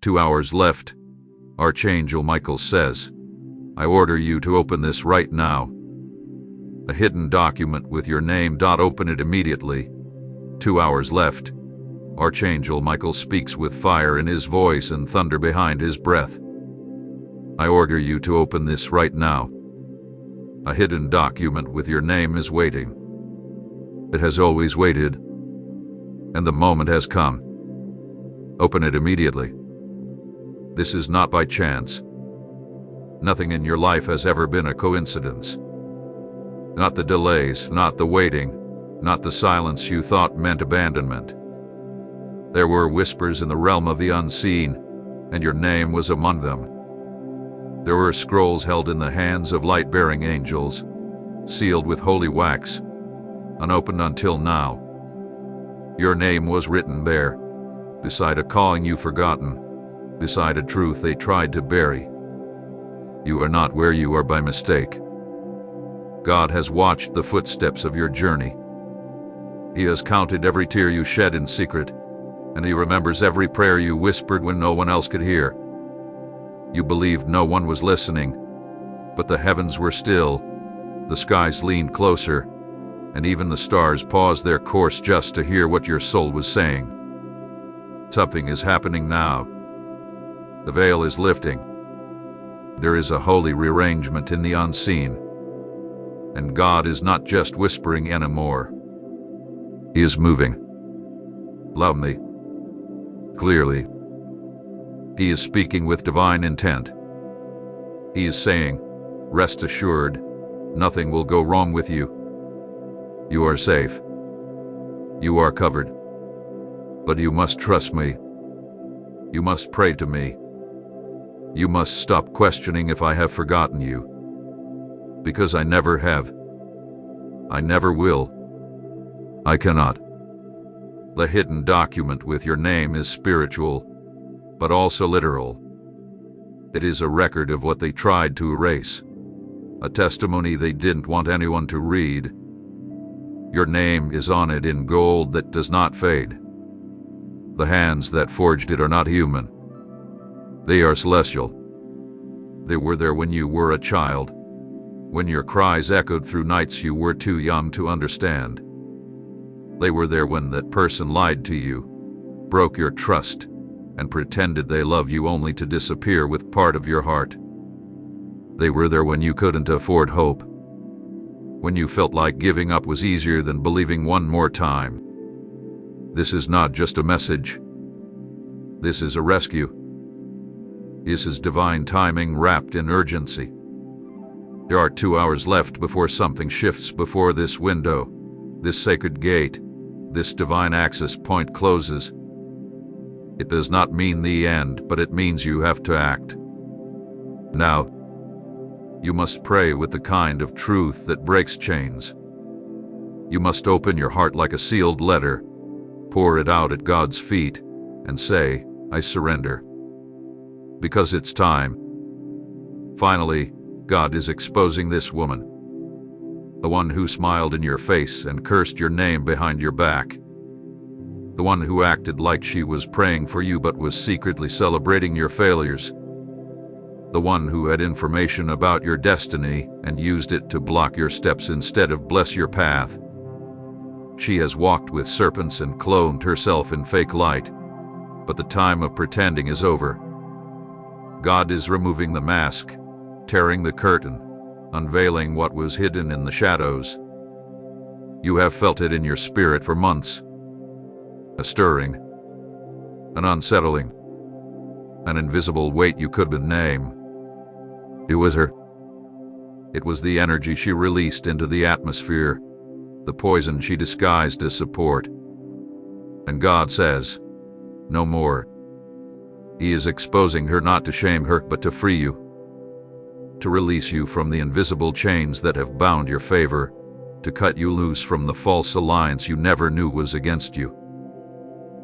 2 hours left. Archangel Michael says, I order you to open this right now. A hidden document with your name. Open it immediately. 2 hours left. Archangel Michael speaks with fire in his voice and thunder behind his breath. I order you to open this right now. A hidden document with your name is waiting. It has always waited, and the moment has come. Open it immediately. This is not by chance. Nothing in your life has ever been a coincidence. Not the delays, not the waiting, not the silence you thought meant abandonment. There were whispers in the realm of the unseen, and your name was among them. There were scrolls held in the hands of light-bearing angels, sealed with holy wax, unopened until now. Your name was written there, beside a calling you forgotten, beside a truth they tried to bury. You are not where you are by mistake. God has watched the footsteps of your journey. He has counted every tear you shed in secret, and He remembers every prayer you whispered when no one else could hear. You believed no one was listening, but the heavens were still, the skies leaned closer, and even the stars paused their course just to hear what your soul was saying. Something is happening now. The veil is lifting. There is a holy rearrangement in the unseen, and God is not just whispering anymore. He is moving. Loudly. Clearly. He is speaking with divine intent. He is saying, rest assured, nothing will go wrong with you. You are safe. You are covered. But you must trust me. You must pray to me. You must stop questioning if I have forgotten you. Because I never have. I never will. I cannot. The hidden document with your name is spiritual, but also literal. It is a record of what they tried to erase, a testimony they didn't want anyone to read. Your name is on it in gold that does not fade. The hands that forged it are not human. They are celestial. They were there when you were a child, when your cries echoed through nights you were too young to understand. They were there when that person lied to you, broke your trust, and pretended they love you only to disappear with part of your heart. They were there when you couldn't afford hope, when you felt like giving up was easier than believing one more time. This is not just a message. This is a rescue. This is divine timing wrapped in urgency. There are 2 hours left before something shifts before this window, this sacred gate, this divine access point closes. It does not mean the end, but it means you have to act. Now, you must pray with the kind of truth that breaks chains. You must open your heart like a sealed letter, pour it out at God's feet, and say, I surrender. Because it's time. Finally, God is exposing this woman. The one who smiled in your face and cursed your name behind your back. The one who acted like she was praying for you but was secretly celebrating your failures. The one who had information about your destiny and used it to block your steps instead of bless your path. She has walked with serpents and clothed herself in fake light, but the time of pretending is over. God is removing the mask, tearing the curtain, unveiling what was hidden in the shadows. You have felt it in your spirit for months. A stirring, an unsettling, an invisible weight you couldn't name. It was her. It was the energy she released into the atmosphere, the poison she disguised as support. And God says, no more. He is exposing her not to shame her, but to free you. To release you from the invisible chains that have bound your favor, to cut you loose from the false alliance you never knew was against you.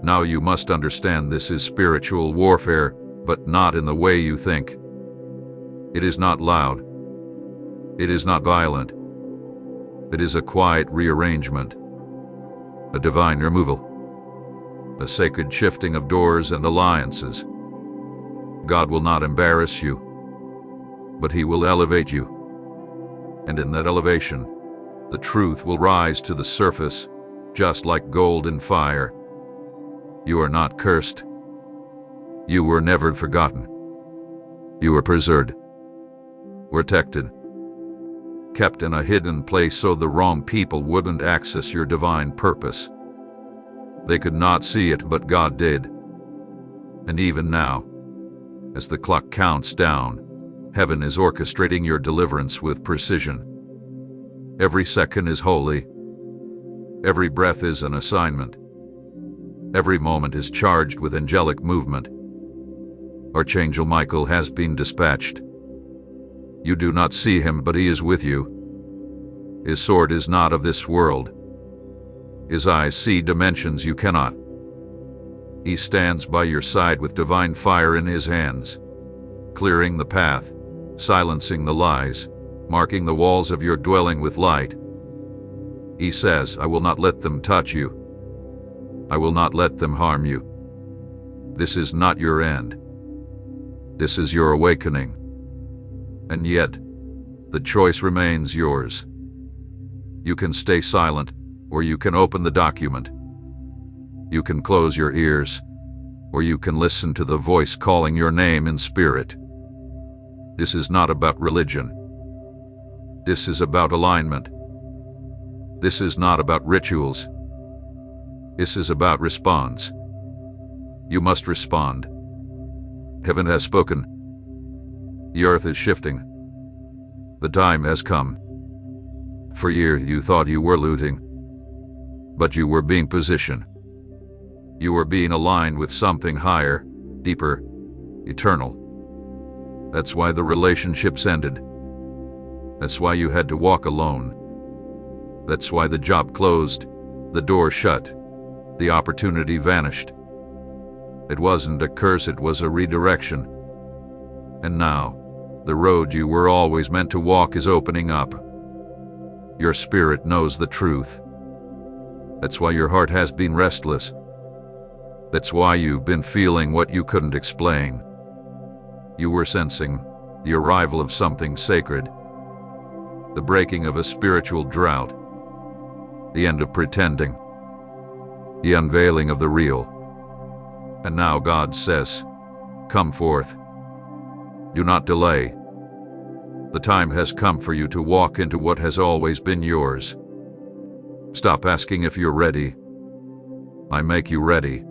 Now you must understand this is spiritual warfare, but not in the way you think. It is not loud. It is not violent. It is a quiet rearrangement, a divine removal, a sacred shifting of doors and alliances. God will not embarrass you, but He will elevate you. And in that elevation, the truth will rise to the surface, just like gold in fire. You are not cursed. You were never forgotten. You were preserved, protected, kept in a hidden place so the wrong people wouldn't access your divine purpose. They could not see it, but God did. And even now, as the clock counts down, heaven is orchestrating your deliverance with precision. Every second is holy. Every breath is an assignment. Every moment is charged with angelic movement. Archangel Michael has been dispatched. You do not see him, but he is with you. His sword is not of this world. His eyes see dimensions you cannot. He stands by your side with divine fire in his hands, clearing the path, silencing the lies, marking the walls of your dwelling with light. He says, I will not let them touch you. I will not let them harm you. This is not your end. This is your awakening. And yet, the choice remains yours. You can stay silent, or you can open the document. You can close your ears, or you can listen to the voice calling your name in spirit. This is not about religion. This is about alignment. This is not about rituals. This is about response. You must respond. Heaven has spoken. The earth is shifting. The time has come. For years you thought you were looting, but you were being positioned. You were being aligned with something higher, deeper, eternal. That's why the relationships ended. That's why you had to walk alone. That's why the job closed, the door shut, the opportunity vanished. It wasn't a curse, it was a redirection. And now, the road you were always meant to walk is opening up. Your spirit knows the truth. That's why your heart has been restless. That's why you've been feeling what you couldn't explain. You were sensing the arrival of something sacred, the breaking of a spiritual drought, the end of pretending, the unveiling of the real. And now God says, come forth. Do not delay. The time has come for you to walk into what has always been yours. Stop asking if you're ready. I make you ready.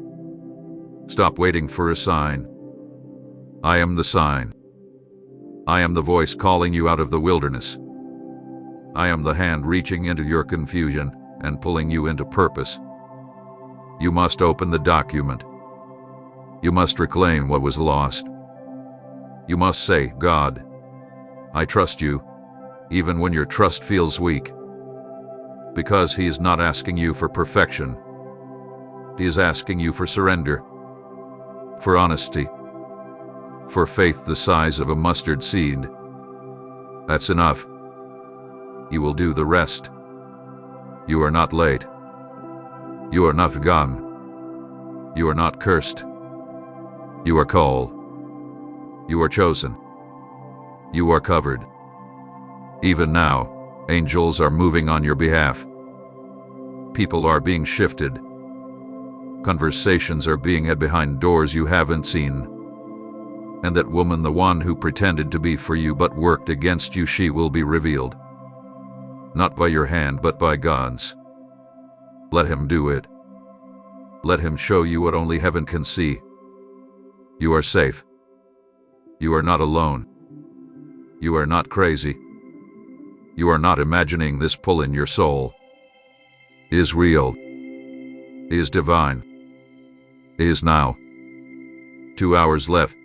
Stop waiting for a sign. I am the sign. I am the voice calling you out of the wilderness. I am the hand reaching into your confusion and pulling you into purpose. You must open the document. You must reclaim what was lost. You must say, God, I trust you, even when your trust feels weak. Because He is not asking you for perfection. He is asking you for surrender, for honesty, for faith the size of a mustard seed. That's enough. You will do the rest. You are not late. You are not forgotten. You are not cursed. You are called. You are chosen. You are covered. Even now, angels are moving on your behalf. People are being shifted. Conversations are being had behind doors you haven't seen. And that woman, the one who pretended to be for you but worked against you, she will be revealed. Not by your hand, but by God's. Let Him do it. Let Him show you what only heaven can see. You are safe. You are not alone. You are not crazy. You are not imagining this pull in your soul. It is real. It is divine. It is now. 2 hours left.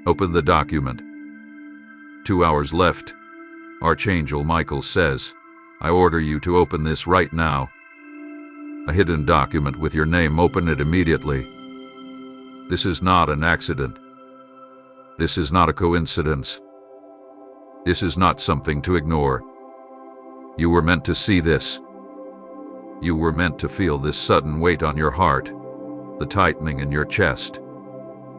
Open the document. 2 hours left. Archangel Michael says, I order you to open this right now. A hidden document with your name, open it immediately. This is not an accident. This is not a coincidence. This is not something to ignore. You were meant to see this. You were meant to feel this sudden weight on your heart, the tightening in your chest,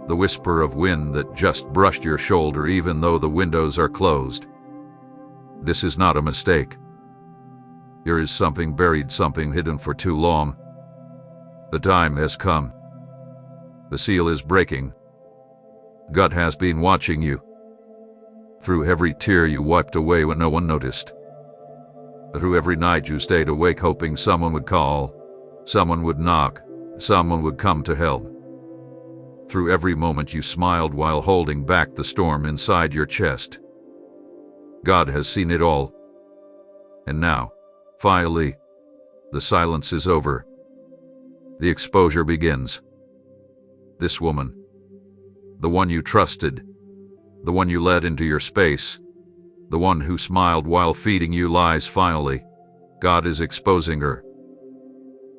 the whisper of wind that just brushed your shoulder even though the windows are closed. This is not a mistake. Here is something buried, something hidden for too long. The time has come. The seal is breaking. God has been watching you. Through every tear you wiped away when no one noticed. Through every night you stayed awake hoping someone would call, someone would knock, someone would come to help. Through every moment you smiled while holding back the storm inside your chest. God has seen it all. And now, finally, the silence is over. The exposure begins. This woman, the one you trusted, the one you led into your space, the one who smiled while feeding you lies, finally, God is exposing her.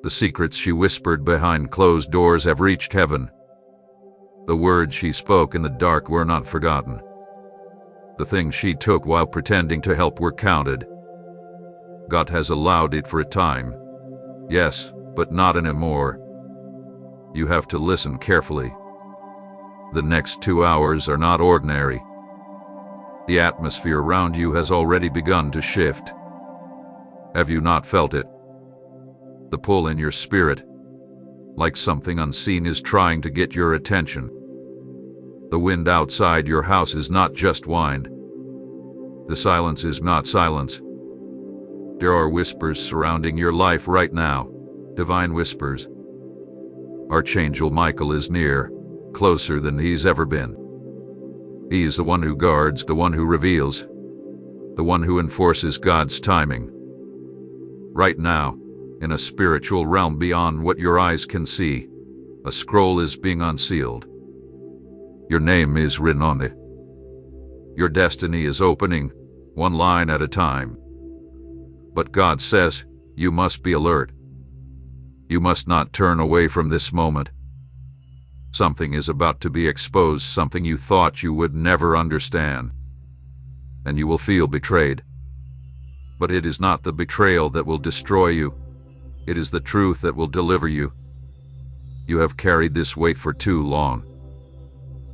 The secrets she whispered behind closed doors have reached heaven. The words she spoke in the dark were not forgotten. The things she took while pretending to help were counted. God has allowed it for a time. Yes, but not anymore. You have to listen carefully. The next 2 hours are not ordinary. The atmosphere around you has already begun to shift. Have you not felt it? The pull in your spirit, like something unseen is trying to get your attention. The wind outside your house is not just wind. The silence is not silence. There are whispers surrounding your life right now, divine whispers. Archangel Michael is near, closer than he's ever been. He is the one who guards, the one who reveals, the one who enforces God's timing. Right now, in a spiritual realm beyond what your eyes can see, a scroll is being unsealed. Your name is written on it. Your destiny is opening, one line at a time. But God says, you must be alert. You must not turn away from this moment. Something is about to be exposed, something you thought you would never understand. And you will feel betrayed. But it is not the betrayal that will destroy you. It is the truth that will deliver you. You have carried this weight for too long.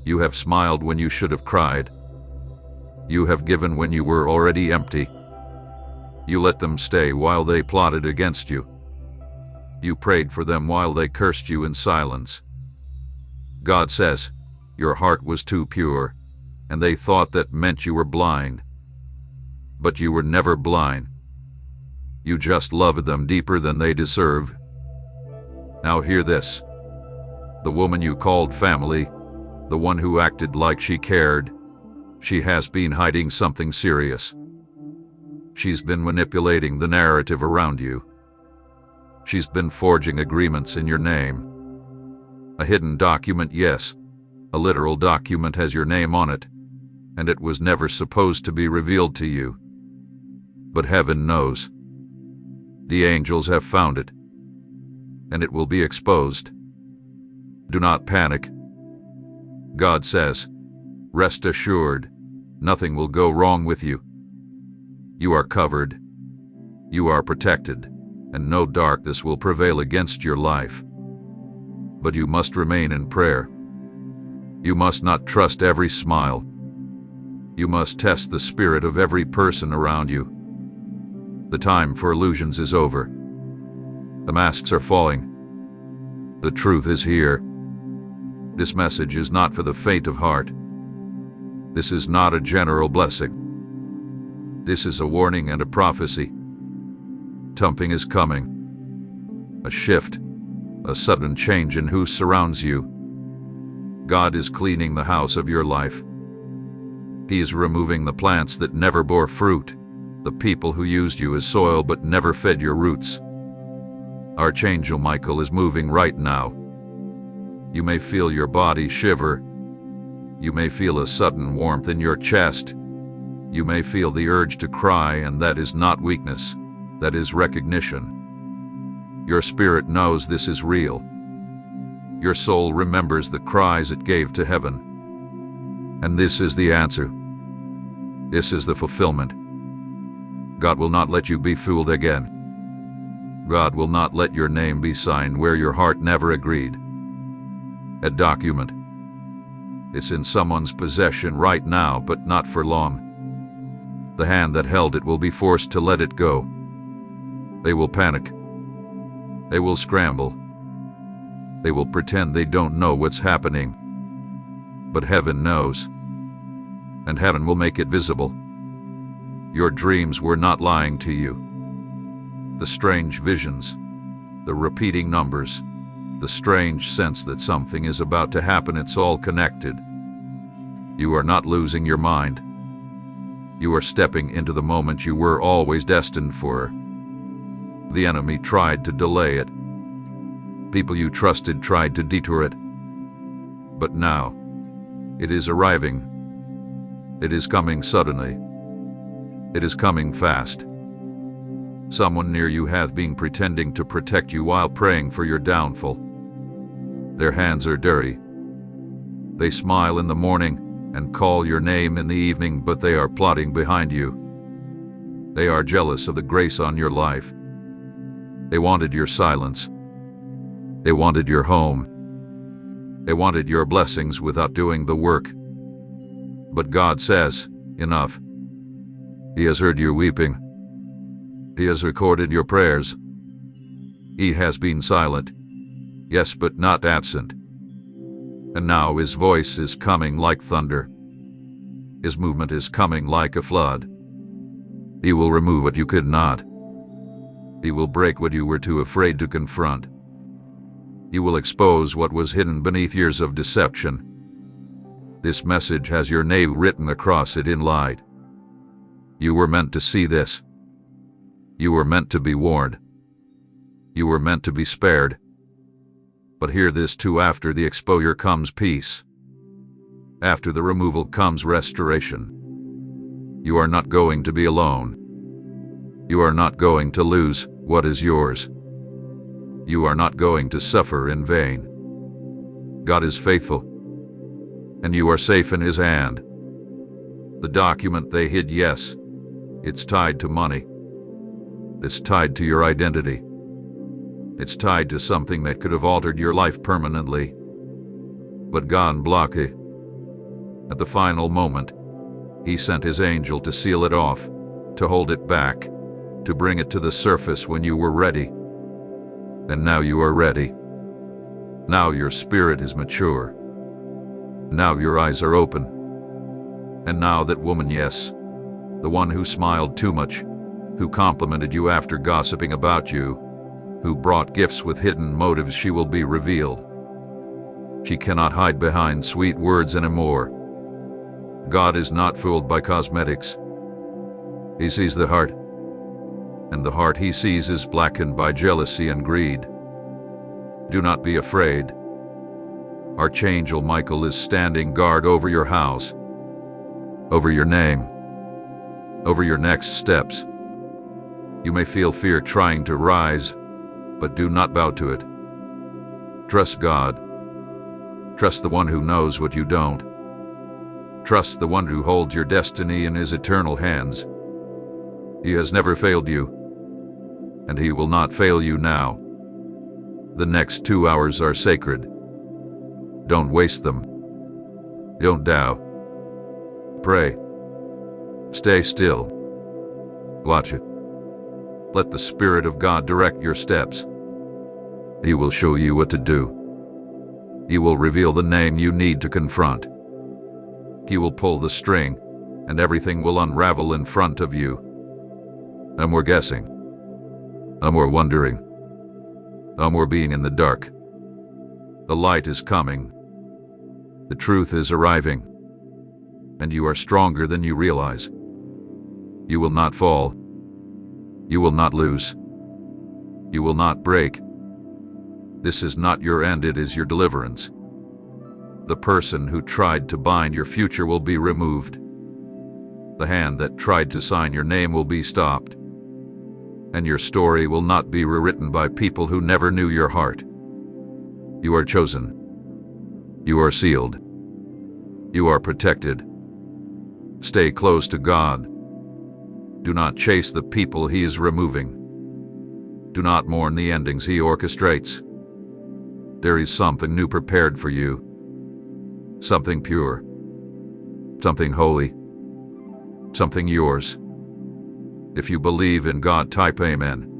You have smiled when you should have cried. You have given when you were already empty. You let them stay while they plotted against you. You prayed for them while they cursed you in silence. God says, your heart was too pure, and they thought that meant you were blind. But you were never blind. You just loved them deeper than they deserve. Now hear this. The woman you called family, the one who acted like she cared, she has been hiding something serious. She's been manipulating the narrative around you. She's been forging agreements in your name. A hidden document, yes, a literal document has your name on it, and it was never supposed to be revealed to you. But heaven knows. The angels have found it, and it will be exposed. Do not panic. God says, rest assured, nothing will go wrong with you. You are covered. You are protected, and no darkness will prevail against your life. But you must remain in prayer. You must not trust every smile. You must test the spirit of every person around you. The time for illusions is over. The masks are falling. The truth is here. This message is not for the faint of heart. This is not a general blessing. This is a warning and a prophecy. Something is coming. A shift, a sudden change in who surrounds you. God is cleaning the house of your life. He is removing the plants that never bore fruit, the people who used you as soil but never fed your roots. Archangel Michael is moving right now. You may feel your body shiver. You may feel a sudden warmth in your chest. You may feel the urge to cry, and that is not weakness, that is recognition. Your spirit knows this is real. Your soul remembers the cries it gave to heaven. And this is the answer. This is the fulfillment. God will not let you be fooled again. God will not let your name be signed where your heart never agreed. A document. It's in someone's possession right now, but not for long. The hand that held it will be forced to let it go. They will panic. They will scramble. They will pretend they don't know what's happening. But heaven knows. And heaven will make it visible. Your dreams were not lying to you. The strange visions, the repeating numbers, the strange sense that something is about to happen, it's all connected. You are not losing your mind. You are stepping into the moment you were always destined for. The enemy tried to delay it. People you trusted tried to detour it. But now, it is arriving. It is coming suddenly. It is coming fast. Someone near you hath been pretending to protect you while praying for your downfall. Their hands are dirty. They smile in the morning and call your name in the evening, but they are plotting behind you. They are jealous of the grace on your life. They wanted your silence. They wanted your home. They wanted your blessings without doing the work. But God says, enough. He has heard your weeping. He has recorded your prayers. He has been silent, yes, but not absent. And now his voice is coming like thunder. His movement is coming like a flood. He will remove what you could not. He will break what you were too afraid to confront. He will expose what was hidden beneath years of deception. This message has your name written across it in light. You were meant to see this. You were meant to be warned. You were meant to be spared. But hear this too, after the exposure comes peace. After the removal comes restoration. You are not going to be alone. You are not going to lose what is yours. You are not going to suffer in vain. God is faithful, and you are safe in His hand. The document they hid, yes, it's tied to money. It's tied to your identity. It's tied to something that could have altered your life permanently. But God blocked it. At the final moment, He sent His angel to seal it off, to hold it back, to bring it to the surface when you were ready. And now you are ready. Now your spirit is mature. Now your eyes are open. And now that woman, yes, the one who smiled too much, who complimented you after gossiping about you, who brought gifts with hidden motives, she will be revealed. She cannot hide behind sweet words anymore. God is not fooled by cosmetics. He sees the heart, and the heart He sees is blackened by jealousy and greed. Do not be afraid. Archangel Michael is standing guard over your house, over your name, over your next steps. You may feel fear trying to rise, but do not bow to it. Trust God. Trust the one who knows what you don't. Trust the one who holds your destiny in His eternal hands. He has never failed you, and He will not fail you now. The next 2 hours are sacred. Don't waste them. Don't doubt. Pray. Stay still. Watch it. Let the Spirit of God direct your steps. He will show you what to do. He will reveal the name you need to confront. He will pull the string, and everything will unravel in front of you. No more guessing. No more wondering. No more being in the dark. The light is coming. The truth is arriving. And you are stronger than you realize. You will not fall. You will not lose. You will not break. This is not your end, it is your deliverance. The person who tried to bind your future will be removed. The hand that tried to sign your name will be stopped. And your story will not be rewritten by people who never knew your heart. You are chosen. You are sealed. You are protected. Stay close to God. Do not chase the people He is removing. Do not mourn the endings He orchestrates. There is something new prepared for you. something pure, something holy, something yours. If you believe in God, type Amen.